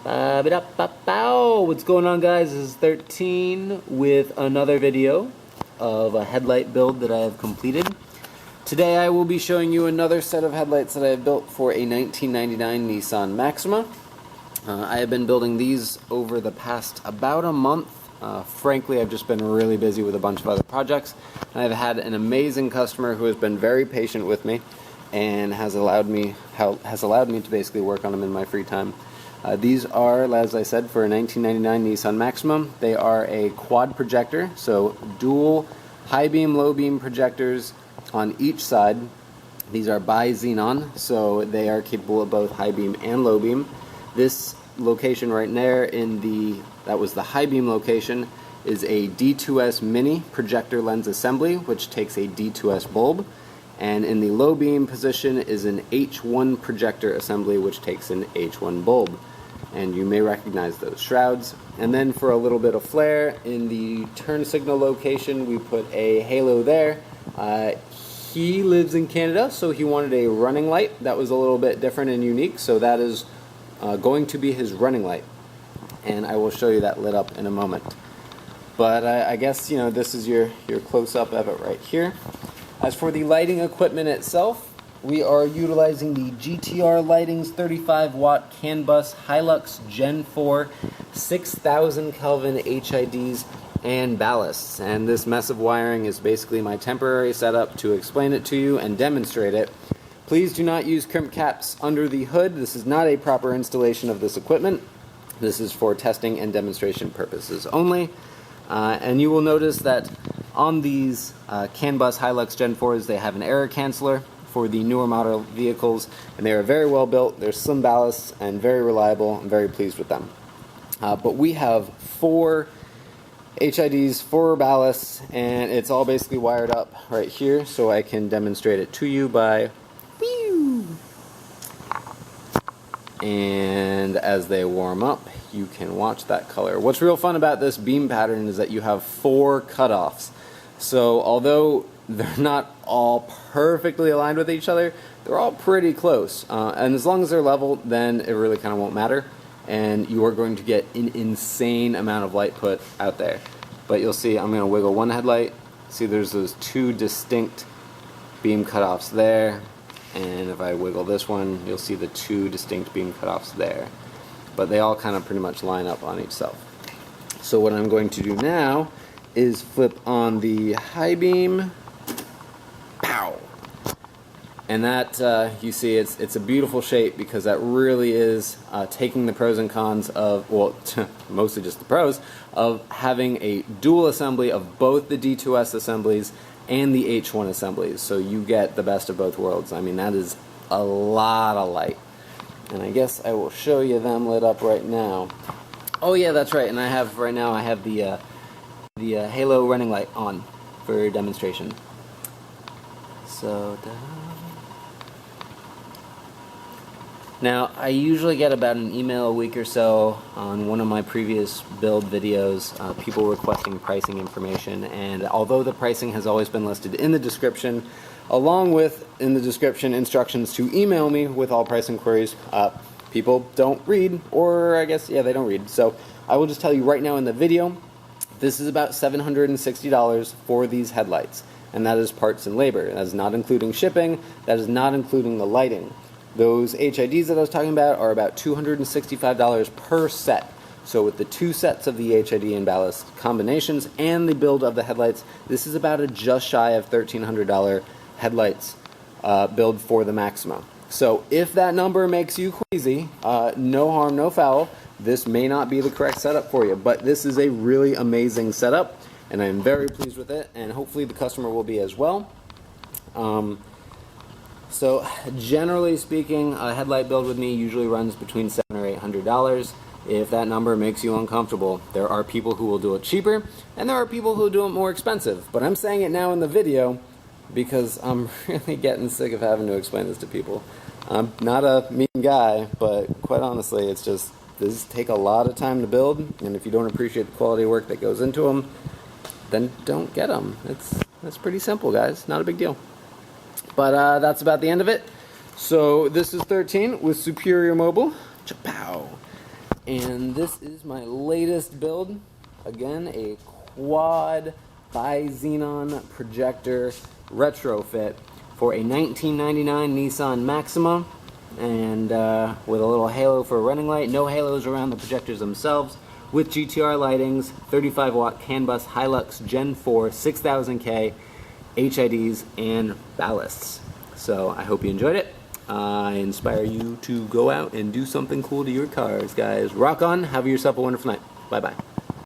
What's going on, guys? This is 13 with another video of a headlight build that I have completed. Today I will be showing you another set of headlights that I have built for a 1999 Nissan Maxima. I have been building these over the past about a month. Frankly, I've just been really busy with a bunch of other projects. I've had an amazing customer who has been very patient with me and has allowed me to basically work on them in my free time. These are, as I said, for a 1999 Nissan Maxima. They are a quad projector, so dual high beam, low beam projectors on each side. These are Bixenon, so they are capable of both high beam and low beam. This location right there that was the high beam location, is a D2S mini projector lens assembly, which takes a D2S bulb. And in the low beam position is an H1 projector assembly, which takes an H1 bulb. And you may recognize those shrouds. And then for a little bit of flair, in the turn signal location, we put a halo there. He lives in Canada, so he wanted a running light that was a little bit different and unique, so that is going to be his running light. And I will show you that lit up in a moment. But I guess, you know, this is your close-up of it right here. As for the lighting equipment itself, we are utilizing the GTRLighting's 35-watt CANBUS Hylux Gen 4 6000 Kelvin HIDs and ballasts. And this mess of wiring is basically my temporary setup to explain it to you and demonstrate it. Please do not use crimp caps under the hood. This is not a proper installation of this equipment. This is for testing and demonstration purposes only. And you will notice that on these CANBUS Hylux Gen 4s, they have an error canceller for the newer model vehicles, and they are very well built. They're slim ballasts and very reliable. I'm very pleased with them. But we have 4 HIDs, 4 ballasts, and it's all basically wired up right here, so I can demonstrate it to you by whew. And as they warm up, you can watch that color. What's real fun about this beam pattern is that you have 4 cutoffs. So although they're not all perfectly aligned with each other, they're all pretty close. And as long as they're level, then it really kind of won't matter. And you are going to get an insane amount of light put out there. But you'll see, I'm going to wiggle one headlight. See, there's those 2 distinct beam cutoffs there. And if I wiggle this one, you'll see the 2 distinct beam cutoffs there. But they all kind of pretty much line up on each self. So what I'm going to do now is flip on the high beam. Pow! And that, you see, it's a beautiful shape because that really is taking the pros and cons of, well, mostly just the pros, of having a dual assembly of both the D2S assemblies and the H1 assemblies. So you get the best of both worlds. I mean, that is a lot of light. And I guess I will show you them lit up right now. Oh yeah, that's right. And I have the halo running light on for demonstration. So now I usually get about an email a week or so on one of my previous build videos, people requesting pricing information, and although the pricing has always been listed in the description, along with in the description instructions to email me with all price inquiries, people don't read, or I guess, yeah, they don't read. So I will just tell you right now in the video, this is about $760 for these headlights, and that is parts and labor. That is not including shipping, that is not including the lighting. Those HIDs that I was talking about are about $265 per set. So with the 2 sets of the HID and ballast combinations and the build of the headlights, this is about a just shy of $1,300 headlights build for the Maxima. So if that number makes you queasy, no harm, no foul. This may not be the correct setup for you, but this is a really amazing setup, and I'm very pleased with it, and hopefully the customer will be as well. So generally speaking, a headlight build with me usually runs between $700 or $800. If that number makes you uncomfortable, there are people who will do it cheaper, and there are people who will do it more expensive. But I'm saying it now in the video because I'm really getting sick of having to explain this to people. I'm not a mean guy, but quite honestly, it's just, these take a lot of time to build, and if you don't appreciate the quality of work that goes into them, then don't get them. It's pretty simple, guys. Not a big deal. But that's about the end of it. So this is 13 with Superior Mobile. Chapow. And this is my latest build. Again, a quad Bixenon projector retrofit for a 1999 Nissan Maxima, and with a little halo for a running light. No halos around the projectors themselves, with GTRLightings, 35-watt CANBUS Hylux Gen 4 6000K, HIDs, and ballasts. So I hope you enjoyed it. I inspire you to go out and do something cool to your cars, guys. Rock on. Have yourself a wonderful night. Bye-bye.